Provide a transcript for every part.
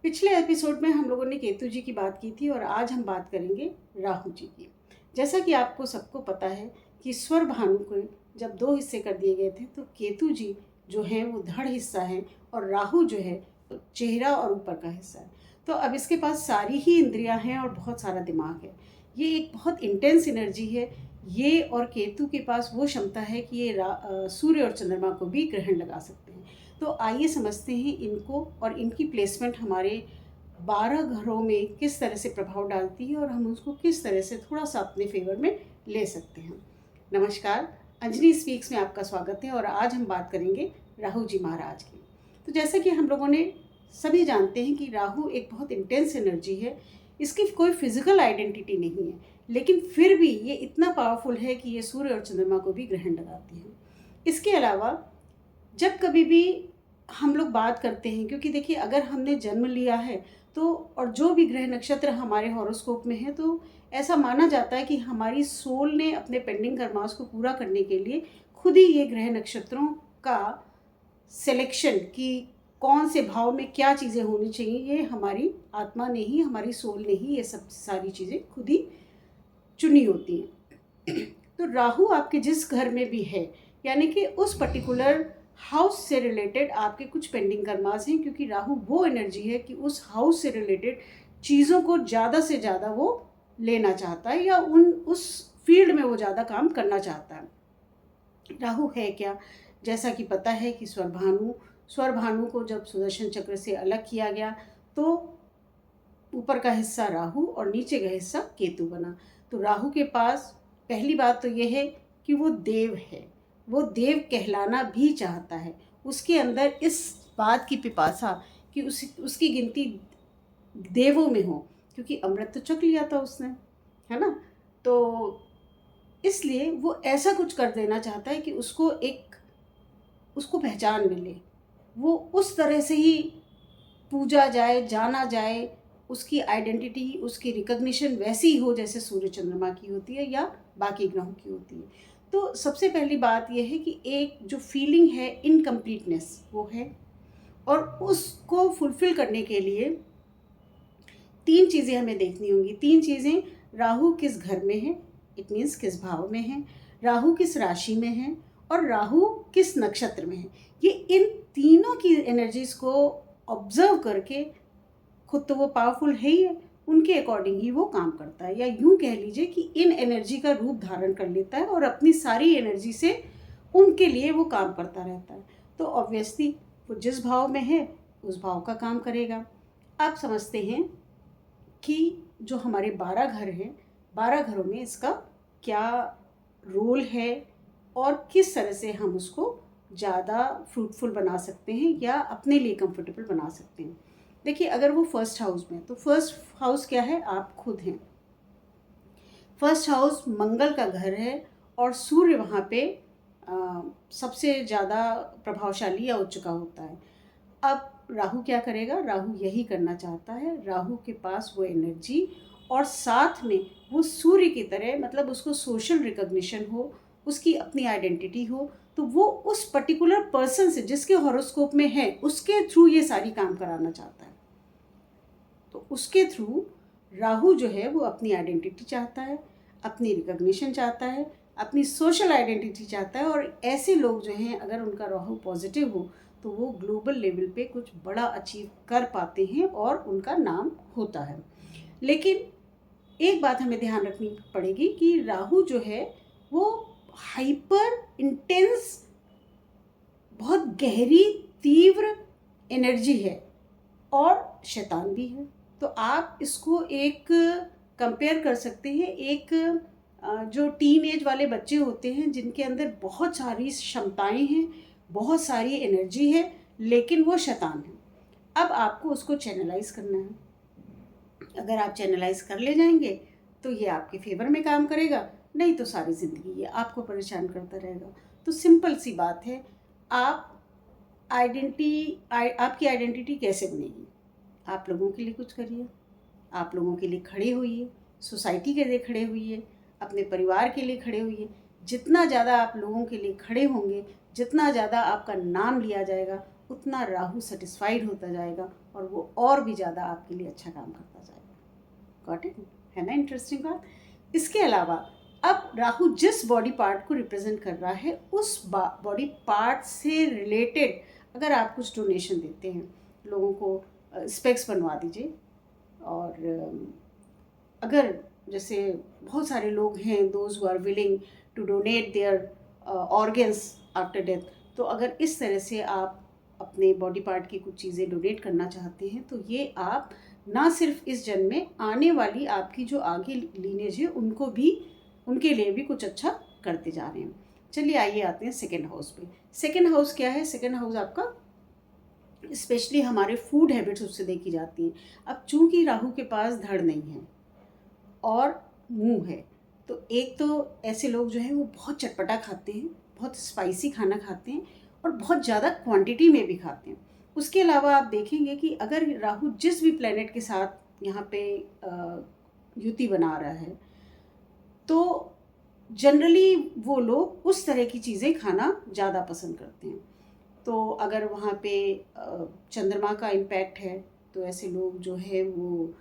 पिछले एपिसोड में हम लोगों ने केतु जी की बात की थी और आज हम बात करेंगे राहु जी की। जैसा कि आपको सबको पता है कि स्वर भानु को जब दो हिस्से कर दिए गए थे तो केतु जी जो हैं वो धड़ हिस्सा है और राहु जो है तो चेहरा और ऊपर का हिस्सा है। तो अब इसके पास सारी ही इंद्रियां हैं और बहुत सारा दिमाग है। ये एक बहुत इंटेंस एनर्जी है। ये और केतु के पास वो क्षमता है कि ये सूर्य और चंद्रमा को भी ग्रहण लगा सकते हैं। तो आइए समझते हैं इनको और इनकी प्लेसमेंट हमारे 12 घरों में किस तरह से प्रभाव डालती है और हम उसको किस तरह से थोड़ा सा अपने फेवर में ले सकते हैं। नमस्कार, अंजनी स्पीक्स में आपका स्वागत है और आज हम बात करेंगे राहु जी महाराज की। तो जैसा कि हम लोगों ने सभी जानते हैं कि राहु एक बहुत इंटेंस एनर्जी है। इसकी कोई फिजिकल आइडेंटिटी नहीं है, लेकिन फिर भी ये इतना पावरफुल है कि ये सूर्य और चंद्रमा को भी ग्रहण लगाती है। इसके अलावा जब कभी भी हम लोग बात करते हैं, क्योंकि देखिए अगर हमने जन्म लिया है तो और जो भी ग्रह नक्षत्र हमारे हॉरोस्कोप में है तो ऐसा माना जाता है कि हमारी सोल ने अपने पेंडिंग कर्मास को पूरा करने के लिए खुद ही ये ग्रह नक्षत्रों का सिलेक्शन कि कौन से भाव में क्या चीज़ें होनी चाहिए, ये हमारी आत्मा ने ही, हमारी सोल ने ही ये सब सारी चीज़ें खुद ही चुनी होती हैं। तो राहु आपके जिस घर में भी है, यानी कि उस पर्टिकुलर हाउस से रिलेटेड आपके कुछ पेंडिंग कर्मास हैं, क्योंकि राहु वो एनर्जी है कि उस हाउस से रिलेटेड चीज़ों को ज़्यादा से ज़्यादा वो लेना चाहता है या उस फील्ड में वो ज़्यादा काम करना चाहता है। राहु है क्या? जैसा कि पता है कि स्वर भानु को जब सुदर्शन चक्र से अलग किया गया तो ऊपर का हिस्सा राहु और नीचे का हिस्सा केतु बना। तो राहु के पास पहली बात तो ये है कि वो देव है, वो देव कहलाना भी चाहता है। उसके अंदर इस बात की पिपासा कि उसकी गिनती देवों में हो, क्योंकि अमृत तो चख लिया था उसने, है ना। तो इसलिए वो ऐसा कुछ कर देना चाहता है कि उसको पहचान मिले, वो उस तरह से ही पूजा जाए, जाना जाए, उसकी आइडेंटिटी, उसकी रिकग्निशन वैसी ही हो जैसे सूर्य चंद्रमा की होती है या बाकी ग्रहों की होती है। तो सबसे पहली बात यह है कि एक जो फीलिंग है इनकम्प्लीटनेस वो है, और उसको फुलफ़िल करने के लिए 3 चीज़ें हमें देखनी होंगी। 3 चीज़ें, राहु किस घर में है, इट मीन्स किस भाव में है, राहु किस राशि में है और राहु किस नक्षत्र में है। ये इन तीनों की एनर्जीज़ को ऑब्जर्व करके, खुद तो वो पावरफुल है ही है, उनके अकॉर्डिंग ही वो काम करता है, या यूँ कह लीजिए कि इन एनर्जी का रूप धारण कर लेता है और अपनी सारी एनर्जी से उनके लिए वो काम करता रहता है। तो ऑब्वियसली वो जिस भाव में है उस भाव का काम करेगा। आप समझते हैं कि जो हमारे 12 घर हैं, 12 घरों में इसका क्या रोल है और किस तरह से हम उसको ज़्यादा फ्रूटफुल बना सकते हैं या अपने लिए कंफर्टेबल बना सकते हैं। देखिए अगर वो फर्स्ट हाउस में है तो फर्स्ट हाउस क्या है, आप खुद हैं। फर्स्ट हाउस मंगल का घर है और सूर्य वहाँ पे सबसे ज़्यादा प्रभावशाली या उच्च का होता है। अब राहु क्या करेगा? राहु यही करना चाहता है। राहु के पास वो एनर्जी और साथ में वो सूर्य की तरह, मतलब उसको सोशल रिकग्निशन हो, उसकी अपनी आइडेंटिटी हो, तो वो उस पर्टिकुलर पर्सन से जिसके हॉरोस्कोप में है उसके थ्रू ये सारी काम कराना चाहता है। तो उसके थ्रू राहु जो है वो अपनी आइडेंटिटी चाहता है, अपनी रिकग्निशन चाहता है, अपनी सोशल आइडेंटिटी चाहता है। और ऐसे लोग जो हैं अगर उनका राहु पॉजिटिव हो तो वो ग्लोबल लेवल पे कुछ बड़ा अचीव कर पाते हैं और उनका नाम होता है। लेकिन एक बात हमें ध्यान रखनी पड़ेगी कि राहु जो है वो हाइपर इंटेंस, बहुत गहरी तीव्र एनर्जी है और शैतान भी है। तो आप इसको एक कंपेयर कर सकते हैं, एक जो टीन एज वाले बच्चे होते हैं जिनके अंदर बहुत सारी क्षमताएं हैं, बहुत सारी एनर्जी है, लेकिन वो शैतान है। अब आपको उसको चैनलाइज करना है। अगर आप चैनलाइज कर ले जाएंगे तो ये आपके फेवर में काम करेगा, नहीं तो सारी ज़िंदगी ये आपको परेशान करता रहेगा। तो सिंपल सी बात है, आपकी आइडेंटिटी कैसे बनेगी? आप लोगों के लिए कुछ करिए, आप लोगों के लिए खड़े होइए, सोसाइटी के लिए खड़े होइए, अपने परिवार के लिए खड़े होइए। जितना ज़्यादा आप लोगों के लिए खड़े होंगे, जितना ज़्यादा आपका नाम लिया जाएगा, उतना राहु सेटिस्फाइड होता जाएगा और वो और भी ज़्यादा आपके लिए अच्छा काम करता जाएगा। Got it? है ना इंटरेस्टिंग बात? इसके अलावा अब राहु जिस बॉडी पार्ट को रिप्रेजेंट कर रहा है उस बॉडी पार्ट से रिलेटेड अगर आप कुछ डोनेशन देते हैं, लोगों को स्पेक्स बनवा दीजिए। और अगर जैसे बहुत सारे लोग हैं those who are willing to donate their organs after death, तो अगर इस तरह से आप अपने बॉडी पार्ट की कुछ चीज़ें डोनेट करना चाहते हैं तो ये आप ना सिर्फ इस जन्म में, आने वाली आपकी जो आगे लीनेज है उनको भी, उनके लिए भी कुछ अच्छा करते जा रहे हैं। चलिए आइए आते हैं सेकेंड हाउस पे। सेकेंड हाउस क्या है? सेकेंड हाउस आपका स्पेशली हमारे फूड हैबिट्स उससे देखी जाती हैं। अब चूंकि राहु के पास धड़ नहीं है और मुंह है, तो एक तो ऐसे लोग जो हैं वो बहुत चटपटा खाते हैं, बहुत स्पाइसी खाना खाते हैं और बहुत ज़्यादा क्वांटिटी में भी खाते हैं। उसके अलावा आप देखेंगे कि अगर राहु जिस भी प्लेनेट के साथ यहाँ पे युति बना रहा है तो जनरली वो लोग उस तरह की चीज़ें खाना ज़्यादा पसंद करते हैं। तो अगर वहाँ पे चंद्रमा का इम्पैक्ट है तो ऐसे लोग जो है वो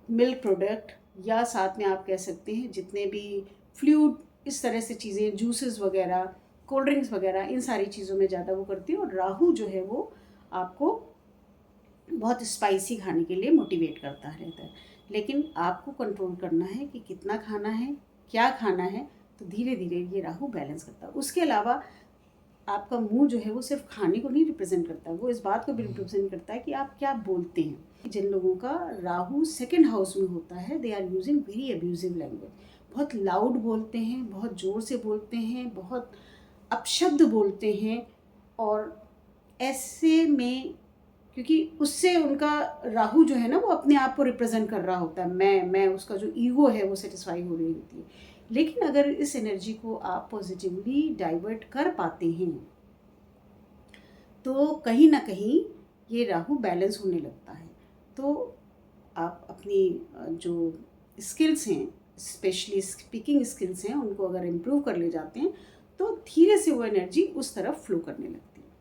मिल्क प्रोडक्ट या साथ में आप कह सकते हैं जितने भी फ्लूइड इस तरह से चीज़ें, जूसेस वगैरह, कोल्ड ड्रिंक्स वगैरह, इन सारी चीज़ों में ज़्यादा वो करती है। और राहु जो है वो आपको बहुत स्पाइसी खाने के लिए मोटिवेट करता रहता है। लेकिन आपको कंट्रोल करना है कि कितना खाना है, क्या खाना है, तो धीरे धीरे ये राहु बैलेंस करता है। उसके अलावा आपका मुंह जो है वो सिर्फ खाने को नहीं रिप्रेजेंट करता, वो इस बात को भी रिप्रेजेंट करता है कि आप क्या बोलते हैं। जिन लोगों का राहु सेकंड हाउस में होता है they are using very abusive language, बहुत लाउड बोलते हैं, बहुत ज़ोर से बोलते हैं, बहुत अपशब्द बोलते हैं। और ऐसे में क्योंकि उससे उनका राहु जो है ना वो अपने आप को रिप्रेजेंट कर रहा होता है, मैं उसका जो ईगो है वो सेटिस्फाई हो रही होती है। लेकिन अगर इस एनर्जी को आप पॉजिटिवली डाइवर्ट कर पाते हैं तो कहीं ना कहीं ये राहु बैलेंस होने लगता है। तो आप अपनी जो स्किल्स हैं, स्पेशली स्पीकिंग स्किल्स हैं, उनको अगर इम्प्रूव कर ले जाते हैं तो धीरे से वो एनर्जी उस तरफ फ्लो करने लगती है।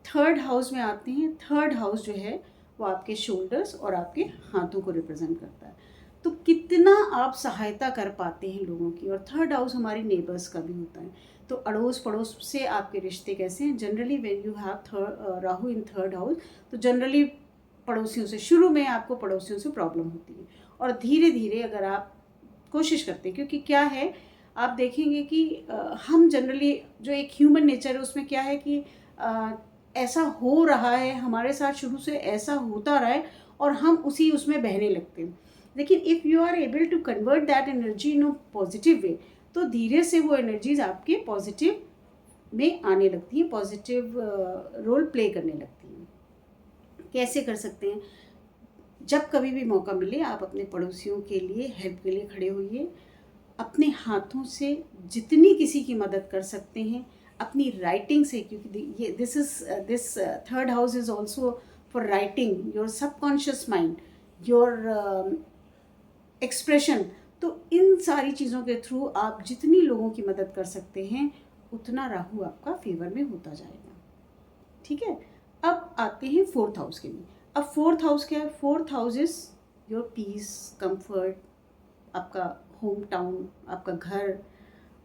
थर्ड हाउस में आते हैं। थर्ड हाउस जो है वो आपके शोल्डर्स और आपके हाथों को रिप्रेजेंट करता है। तो कितना आप सहायता कर पाते हैं लोगों की। और थर्ड हाउस हमारे नेबर्स का भी होता है। तो अड़ोस पड़ोस से आपके रिश्ते कैसे हैं? Generally when you have Rahu in third house तो जनरली पड़ोसियों से, शुरू में आपको पड़ोसियों से प्रॉब्लम होती है और धीरे धीरे अगर आप कोशिश करते हैं, क्योंकि क्या है आप देखेंगे कि हम जनरली जो एक ह्यूमन नेचर है उसमें क्या है कि ऐसा हो रहा है हमारे साथ, शुरू से ऐसा होता रहा है और हम उसी उसमें बहने लगते हैं। लेकिन if you are able to convert that energy in a positive way तो धीरे से वो एनर्जीज आपके पॉजिटिव में आने लगती हैं, पॉजिटिव रोल प्ले करने लगती हैं। कैसे कर सकते हैं? जब कभी भी मौका मिले आप अपने पड़ोसियों के लिए हेल्प के लिए खड़े होइए। अपने हाथों से जितनी किसी की मदद कर सकते हैं, अपनी राइटिंग से, क्योंकि ये this third house is also for writing your subconscious mind, your expression. तो इन सारी चीज़ों के थ्रू आप जितनी लोगों की मदद कर सकते हैं उतना राहु आपका फेवर में होता जाएगा। ठीक है, अब आते हैं फोर्थ हाउस के लिए। अब फोर्थ हाउस क्या है? Fourth house is your peace, comfort, आपका होम टाउन, आपका घर,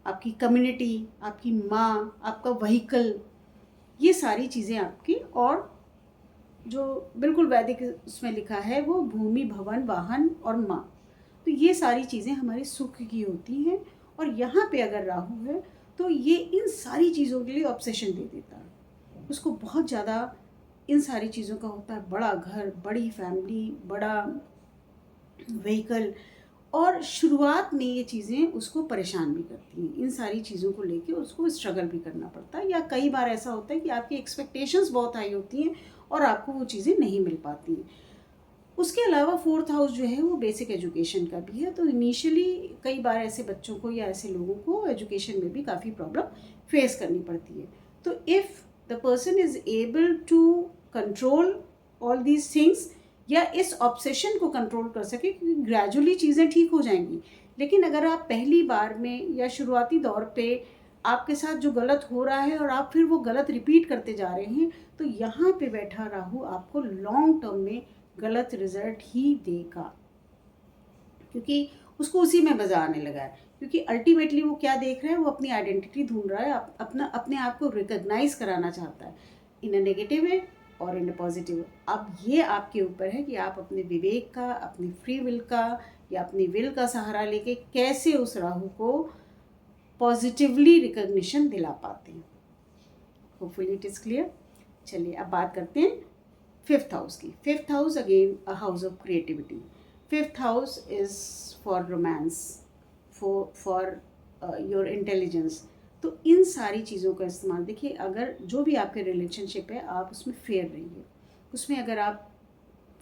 आपकी कम्युनिटी, आपकी माँ, आपका व्हीकल, ये सारी चीज़ें आपकी। और जो बिल्कुल वैदिक उसमें लिखा है वो भूमि, भवन, वाहन और माँ, तो ये सारी चीज़ें हमारे सुख की होती हैं। और यहाँ पे अगर राहु है तो ये इन सारी चीज़ों के लिए ऑब्सेशन दे देता है। उसको बहुत ज़्यादा इन सारी चीज़ों का होता है, बड़ा घर, बड़ी फैमिली, बड़ा व्हीकल। और शुरुआत में ये चीज़ें उसको परेशान भी करती हैं, इन सारी चीज़ों को लेके उसको स्ट्रगल भी करना पड़ता है। या कई बार ऐसा होता है कि आपकी एक्सपेक्टेशंस बहुत हाई होती हैं और आपको वो चीज़ें नहीं मिल पाती हैं। उसके अलावा फोर्थ हाउस जो है वो बेसिक एजुकेशन का भी है। तो इनिशियली कई बार ऐसे बच्चों को या ऐसे लोगों को एजुकेशन में भी काफ़ी प्रॉब्लम फेस करनी पड़ती है। तो if the person is able to control all these things या इस ऑब्सेशन को कंट्रोल कर सके, क्योंकि ग्रेजुअली चीज़ें ठीक हो जाएंगी। लेकिन अगर आप पहली बार में या शुरुआती दौर पे आपके साथ जो गलत हो रहा है और आप फिर वो गलत रिपीट करते जा रहे हैं, तो यहाँ पे बैठा राहु आपको लॉन्ग टर्म में गलत रिजल्ट ही देगा, क्योंकि उसको उसी में मज़ा आने लगा है। क्योंकि अल्टीमेटली वो क्या देख रहा है, वो अपनी आइडेंटिटी ढूंढ रहा है, अपने आप को रिकॉग्नाइज कराना चाहता है इन अ नेगेटिव वे और इन अ पॉजिटिव वे। अब ये आपके ऊपर है कि आप अपने विवेक का, अपनी फ्री विल का या अपनी विल का सहारा लेके कैसे उस राहु को पॉजिटिवली रिकॉग्निशन दिला पाते हैं। Hopefully it is clear. चलिए अब बात करते हैं फिफ्थ हाउस की। Fifth house again a house of creativity. Fifth house is for romance, for your intelligence. तो इन सारी चीज़ों का इस्तेमाल, देखिए अगर जो भी आपके रिलेशनशिप है आप उसमें फेयर रहिए। उसमें अगर आप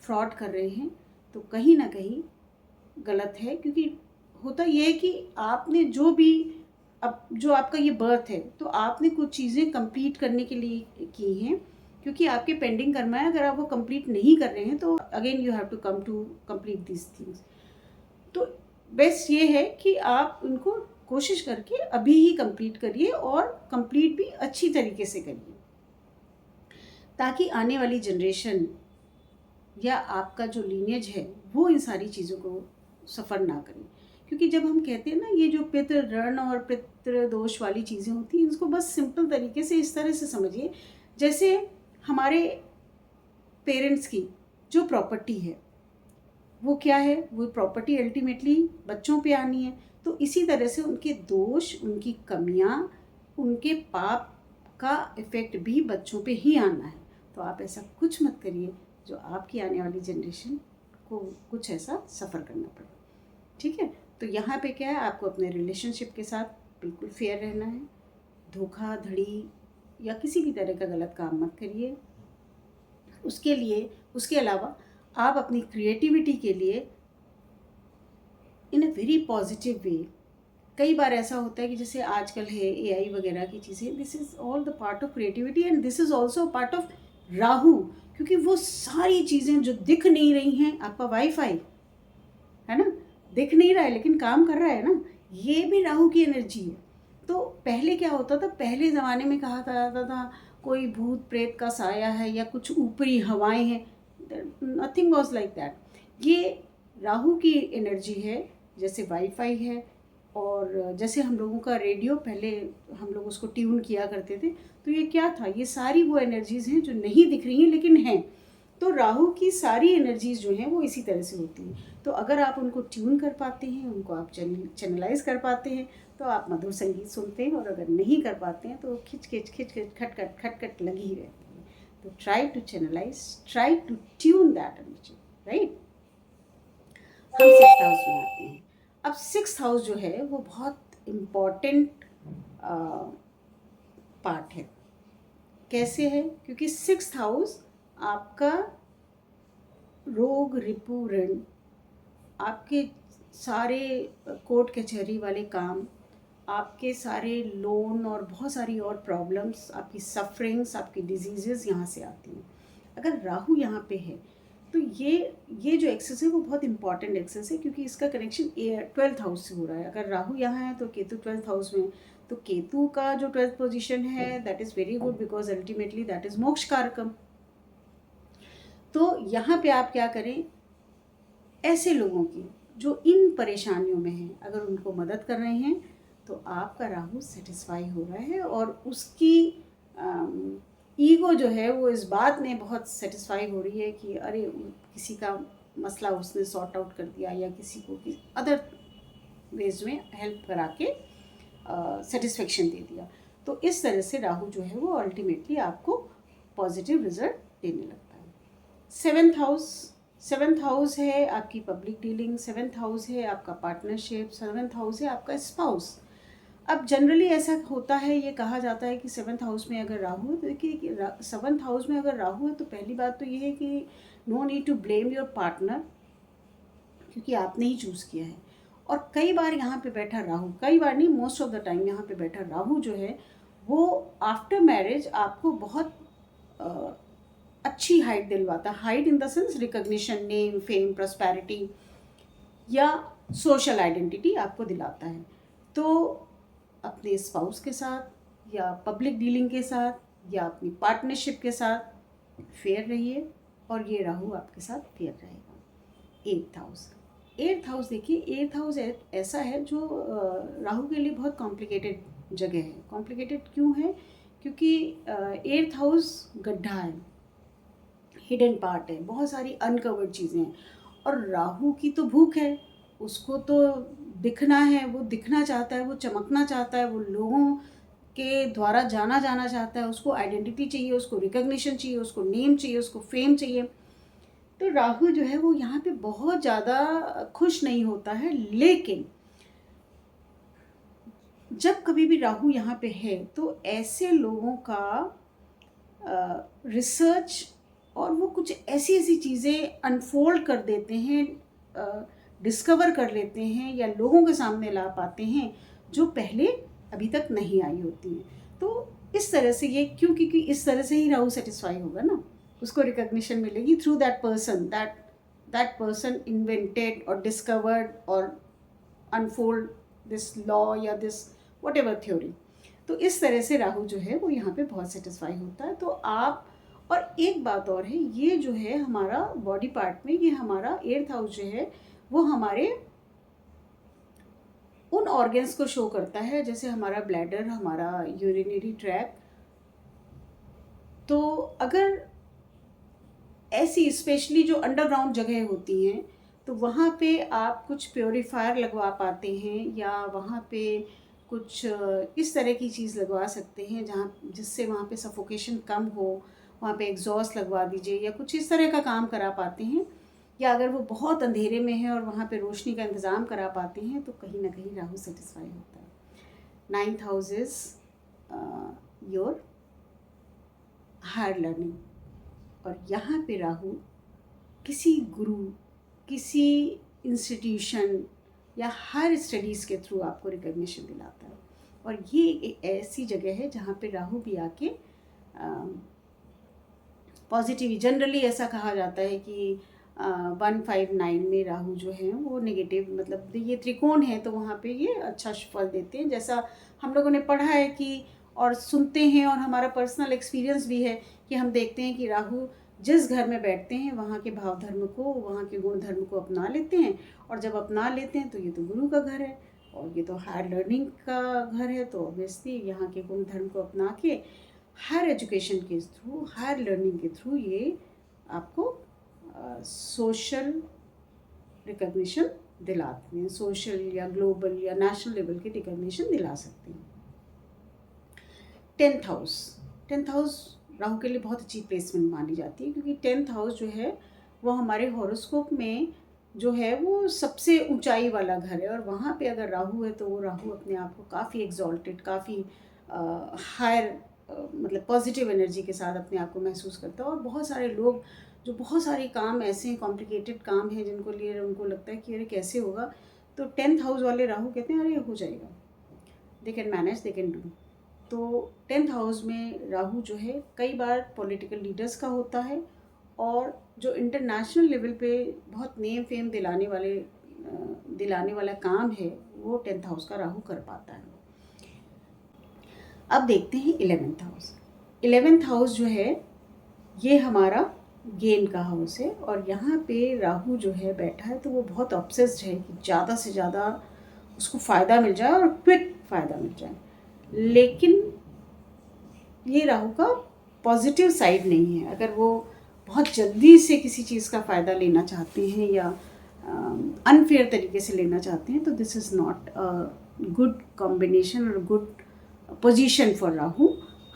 फ्रॉड कर रहे हैं तो कहीं ना कहीं गलत है, क्योंकि होता ये है कि आपने जो भी अब जो आपका ये बर्थ है तो आपने कुछ चीज़ें कंप्लीट करने के लिए की हैं, क्योंकि आपके पेंडिंग कर्मा है। अगर आप वो कंप्लीट नहीं कर रहे हैं तो again you have to come to complete this things. तो बेस्ट ये है कि आप उनको कोशिश करके अभी ही कंप्लीट करिए और कंप्लीट भी अच्छी तरीके से करिए, ताकि आने वाली जनरेशन या आपका जो लीनियज है वो इन सारी चीज़ों को सफ़र ना करें। क्योंकि जब हम कहते हैं ना, ये जो पितृ ऋण और पितृ दोष वाली चीज़ें होती हैं, इसको बस सिंपल तरीके से इस तरह से समझिए, जैसे हमारे पेरेंट्स की जो प्रॉपर्टी है वो क्या है, वो प्रॉपर्टी अल्टीमेटली बच्चों पे आनी है। तो इसी तरह से उनके दोष, उनकी कमियां, उनके पाप का इफ़ेक्ट भी बच्चों पे ही आना है। तो आप ऐसा कुछ मत करिए जो आपकी आने वाली जनरेशन को कुछ ऐसा सफ़र करना पड़े। ठीक है, तो यहाँ पे क्या है, आपको अपने रिलेशनशिप के साथ बिल्कुल फेयर रहना है। धोखाधड़ी या किसी भी तरह का गलत काम मत करिए। उसके अलावा आप अपनी क्रिएटिविटी के लिए इन अ वेरी पॉजिटिव वे, कई बार ऐसा होता है कि जैसे आजकल है एआई वगैरह की चीज़ें, this is all the part of creativity and this is also part of Rahu. क्योंकि वो सारी चीज़ें जो दिख नहीं रही हैं, आपका वाईफाई है ना, दिख नहीं रहा है लेकिन काम कर रहा है ना, ये भी राहु की एनर्जी है। तो पहले क्या होता था, पहले ज़माने में कहा जाता था कोई भूत प्रेत का साया है या कुछ ऊपरी हवाएं हैं, नथिंग वॉज लाइक दैट। ये राहु की एनर्जी है, जैसे वाईफाई है। और जैसे हम लोगों का रेडियो, पहले हम लोग उसको ट्यून किया करते थे, तो ये क्या था, ये सारी वो एनर्जीज़ हैं जो नहीं दिख रही हैं लेकिन हैं। तो राहु की सारी एनर्जीज़ जो हैं वो इसी तरह से होती हैं। तो अगर आप उनको ट्यून कर पाते हैं, उनको आप चैनलाइज कर पाते हैं, तो आप मधुर संगीत सुनते हैं। और अगर नहीं कर पाते हैं तो खिच खिच खटखट लगी ही रहती है। तो try to channelize, try to tune that energy, right. हम सिक्स्थ हाउस में आते हैं। अब सिक्स्थ हाउस जो है वो बहुत इम्पॉर्टेंट पार्ट है। कैसे है, क्योंकि सिक्स्थ हाउस आपका रोग, रिपु, ऋण, आपके सारे कोर्ट कचहरी वाले काम, आपके सारे लोन और बहुत सारी और प्रॉब्लम्स, आपकी सफरिंग्स, आपकी डिजीज़ेज़ यहाँ से आती हैं। अगर राहु यहाँ पे है तो ये जो एक्सेस है वो बहुत इंपॉर्टेंट एक्सेस है, क्योंकि इसका कनेक्शन 12th हाउस से हो रहा है। अगर राहु यहाँ है तो केतु 12th हाउस में, तो केतु का जो 12th पोजीशन है that is very good, because ultimately that is मोक्ष कारकम। तो यहाँ पे आप क्या करें, ऐसे लोगों की जो इन परेशानियों में हैं, अगर उनको मदद कर रहे हैं तो आपका राहु सेटिस्फाई हो रहा है। और उसकी ईगो जो है वो इस बात में बहुत सेटिस्फाई हो रही है कि अरे किसी का मसला उसने सॉर्ट आउट कर दिया, या किसी को अदर वेज में हेल्प करा के सेटिस्फेक्शन दे दिया। तो इस तरह से राहु जो है वो अल्टीमेटली आपको पॉजिटिव रिजल्ट देने लगता है। सेवेंथ हाउस है आपकी पब्लिक डीलिंग, सेवेंथ हाउस है आपका पार्टनरशिप, सेवेंथ हाउस है आपका स्पाउस। अब जनरली ऐसा होता है, ये कहा जाता है कि सेवन्थ हाउस में अगर राहु है, तो देखिए सेवन्थ हाउस में अगर राहु है तो पहली बात तो ये है कि no need to blame your partner, क्योंकि आपने ही चूज़ किया है। और कई बार यहाँ पे बैठा राहु, कई बार नहीं, मोस्ट ऑफ द टाइम यहाँ पे बैठा राहु जो है वो आफ्टर मैरिज आपको बहुत अच्छी हाइट दिलवाता है। Height in the sense recognition, name, fame, prosperity या सोशल आइडेंटिटी आपको दिलाता है। तो अपने स्पाउस के साथ या पब्लिक डीलिंग के साथ या अपनी पार्टनरशिप के साथ फेयर रहिए, और ये राहु आपके साथ फेयर रहेगा। 8th हाउस, 8th हाउस देखिए, 8th हाउस ऐसा है जो राहु के लिए बहुत कॉम्प्लिकेटेड जगह है। कॉम्प्लिकेटेड क्यों है? क्योंकि 8th हाउस गड्ढा है, हिडन पार्ट है, बहुत सारी अनकवर्ड चीज़ें हैं। और राहु की तो भूख है, उसको तो दिखना है, वो दिखना चाहता है, वो चमकना चाहता है, वो लोगों के द्वारा जाना चाहता है, उसको आइडेंटिटी चाहिए, उसको रिकग्निशन चाहिए, उसको नेम चाहिए, उसको फेम चाहिए। तो राहु जो है वो यहाँ पे बहुत ज़्यादा खुश नहीं होता है। लेकिन जब कभी भी राहु यहाँ पे है तो ऐसे लोगों का रिसर्च और वो कुछ ऐसी चीज़ें अनफोल्ड कर देते हैं, डिस्कवर कर लेते हैं या लोगों के सामने ला पाते हैं जो पहले अभी तक नहीं आई होती हैं। तो इस तरह से ये क्योंकि इस तरह से ही राहु सेटिस्फाई होगा ना, उसको रिकग्निशन मिलेगी through that person, that person invented और डिस्कवर्ड और अनफोल्ड दिस लॉ या दिस वट एवर थ्योरी। तो इस तरह से राहु जो है वो यहाँ पे बहुत सेटिस्फाई होता है। तो आप, और एक बात और है, ये जो है हमारा बॉडी पार्ट में, ये हमारा 8th हाउस जो है वो हमारे उन ऑर्गन्स को शो करता है, जैसे हमारा ब्लैडर, हमारा यूरिनरी ट्रैक्ट। तो अगर ऐसी स्पेशली जो अंडरग्राउंड जगह होती हैं तो वहाँ पे आप कुछ प्योरीफायर लगवा पाते हैं या वहाँ पे कुछ इस तरह की चीज़ लगवा सकते हैं जहाँ जिससे वहाँ पे सफोकेशन कम हो, वहाँ पे एग्जॉस्ट लगवा दीजिए या कुछ इस तरह का काम करा पाते हैं। या अगर वो बहुत अंधेरे में है और वहाँ पे रोशनी का इंतज़ाम करा पाते हैं तो कहीं ना कहीं राहु सेटिस्फाई होता है। 9th house is your higher learning, और यहाँ पे राहु किसी गुरु, किसी इंस्टीट्यूशन या हायर स्टडीज़ के थ्रू आपको रिकग्निशन दिलाता है। और ये एक ऐसी जगह है जहाँ पे राहु भी आके पॉजिटिव, जनरली ऐसा कहा जाता है कि 159 में राहु जो है वो नेगेटिव, मतलब ये त्रिकोण है तो वहाँ पे ये अच्छा फल देते हैं। जैसा हम लोगों ने पढ़ा है कि और सुनते हैं और हमारा पर्सनल एक्सपीरियंस भी है कि हम देखते हैं कि राहु जिस घर में बैठते हैं वहाँ के भाव धर्म को, वहाँ के गुण धर्म को अपना लेते हैं। और जब अपना लेते हैं तो ये तो गुरु का घर है और ये तो हायर लर्निंग का घर है, तो ऑब्वियसली यहाँ के गुण धर्म को अपना के हायर एजुकेशन के थ्रू, हायर लर्निंग के थ्रू ये आपको सोशल रिकग्निशन दिलाते हैं, सोशल या ग्लोबल या नेशनल लेवल की रिकग्निशन दिला सकते हैं। 10th house, 10th house Rahu के लिए बहुत अच्छी प्लेसमेंट मानी जाती है क्योंकि 10th हाउस जो है वो हमारे हॉरोस्कोप में जो है वो सबसे ऊंचाई वाला घर है। और वहाँ पे अगर राहु है तो वो राहु अपने आप को काफ़ी एग्जॉल्टेड, काफ़ी हायर मतलब पॉजिटिव एनर्जी के साथ अपने आप को महसूस करता है। और बहुत सारे लोग जो बहुत सारे काम ऐसे हैं, कॉम्प्लिकेटेड काम हैं जिनको लिए उनको लगता है कि अरे कैसे होगा, तो 10th हाउस वाले राहु कहते हैं अरे हो जाएगा, they can manage, they can do. तो 10th हाउस में राहु जो है कई बार पॉलिटिकल लीडर्स का होता है और जो इंटरनेशनल लेवल पे बहुत नेम फेम दिलाने वाला काम है वो 10th हाउस का राहु कर पाता है। अब देखते हैं 11th हाउस। 11th हाउस जो है ये हमारा गेन का हाउस है और यहाँ पे राहु जो है बैठा है तो वो बहुत ऑब्सेस्ड है कि ज़्यादा से ज़्यादा उसको फ़ायदा मिल जाए और क्विक फ़ायदा मिल जाए। लेकिन ये राहु का पॉजिटिव साइड नहीं है। अगर वो बहुत जल्दी से किसी चीज़ का फ़ायदा लेना चाहते हैं या अनफेयर तरीके से लेना चाहते हैं तो this is not a good combination और गुड पोजीशन फॉर राहु।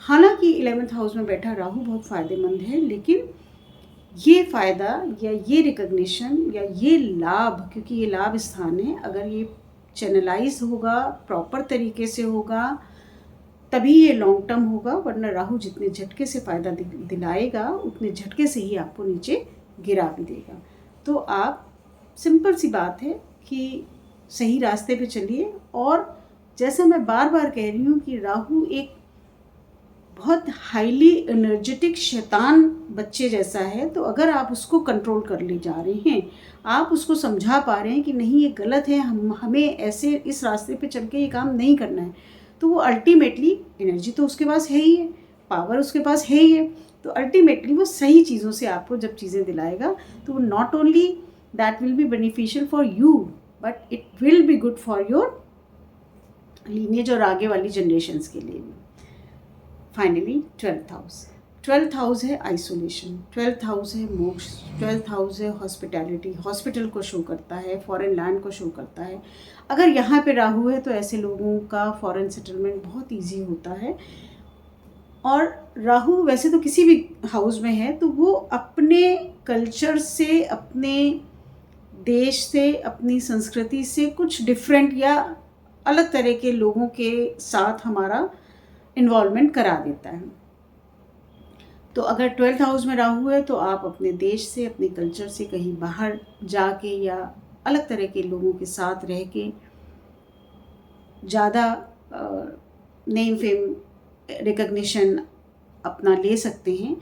हालांकि 11th हाउस में बैठा राहु बहुत फ़ायदेमंद है, लेकिन ये फ़ायदा या ये रिकग्निशन या ये लाभ, क्योंकि ये लाभ स्थान है, अगर ये चैनलाइज होगा, प्रॉपर तरीके से होगा तभी ये लॉन्ग टर्म होगा, वरना राहु जितने झटके से फ़ायदा दिलाएगा उतने झटके से ही आपको नीचे गिरा भी देगा। तो आप, सिंपल सी बात है कि सही रास्ते पे चलिए। और जैसा मैं बार बार कह रही हूँ कि राहु एक बहुत हाईली एनर्जेटिक शैतान बच्चे जैसा है, तो अगर आप उसको कंट्रोल कर ले जा रहे हैं, आप उसको समझा पा रहे हैं कि नहीं ये गलत है, हमें ऐसे इस रास्ते पे चल के ये काम नहीं करना है, तो वो अल्टीमेटली एनर्जी तो उसके पास है ही है, पावर उसके पास है ही है, तो अल्टीमेटली वो सही चीज़ों से आपको जब चीज़ें दिलाएगा तो वो not only that will be beneficial for you but it will be good for your lineage और आगे वाली जनरेशन्स के लिए भी। फाइनली 12th हाउस है आइसोलेशन, 12th हाउस है मोक्ष, 12th हाउस है हॉस्पिटैलिटी, हॉस्पिटल को शो करता है, फॉरेन लैंड को शो करता है। अगर यहाँ पे राहु है तो ऐसे लोगों का फॉरेन सेटलमेंट बहुत इजी होता है। और राहु वैसे तो किसी भी हाउस में है तो वो अपने कल्चर से, अपने देश से, अपनी संस्कृति से कुछ डिफरेंट या अलग तरह के लोगों के साथ हमारा इन्वॉल्वमेंट करा देता है। तो अगर 12th हाउस में राहु है तो आप अपने देश से, अपने कल्चर से कहीं बाहर जाके या अलग तरह के लोगों के साथ रह के ज़्यादा नेम फेम रिकग्निशन अपना ले सकते हैं।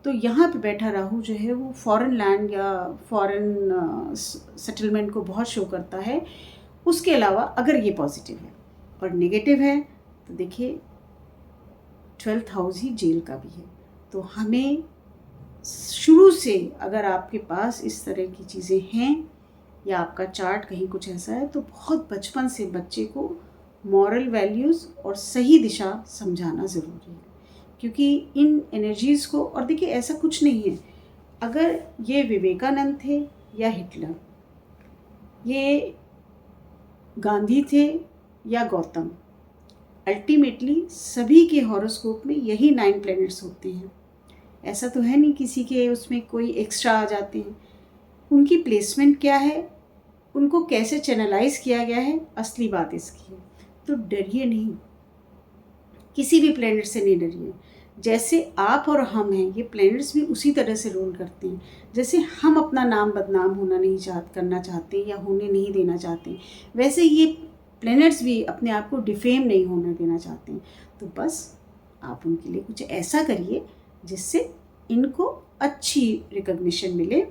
तो यहाँ पे बैठा राहु जो है वो फॉरेन लैंड या फॉरेन सेटलमेंट को बहुत शो करता है। उसके अलावा अगर ये पॉजिटिव है और नेगेटिव है तो देखिए 12th हाउस ही जेल का भी है। तो हमें शुरू से अगर आपके पास इस तरह की चीज़ें हैं या आपका चार्ट कहीं कुछ ऐसा है तो बहुत बचपन से बच्चे को मॉरल वैल्यूज़ और सही दिशा समझाना ज़रूरी है, क्योंकि इन एनर्जीज़ को, और देखिए ऐसा कुछ नहीं है, अगर ये विवेकानंद थे या हिटलर, ये गांधी थे या गौतम, अल्टीमेटली सभी के हॉरोस्कोप में यही 9 प्लैनेट्स होते हैं। ऐसा तो है नहीं किसी के उसमें कोई एक्स्ट्रा आ जाते हैं। उनकी प्लेसमेंट क्या है, उनको कैसे चैनलाइज किया गया है, असली बात इसकी है। तो डरिए नहीं, किसी भी प्लैनेट से नहीं डरिए। जैसे आप और हम हैं, ये प्लैनेट्स भी उसी तरह से रोल करते हैं। जैसे हम अपना नाम बदनाम होना नहीं करना चाहते या होने नहीं देना चाहते, वैसे ये प्लैनेट्स भी अपने आप को डिफेम नहीं होने देना चाहते हैं। तो बस आप उनके लिए कुछ ऐसा करिए जिससे इनको अच्छी रिकग्निशन मिले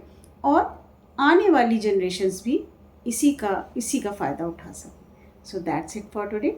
और आने वाली जनरेशन्स भी इसी का फ़ायदा उठा सकें। So that's it for today.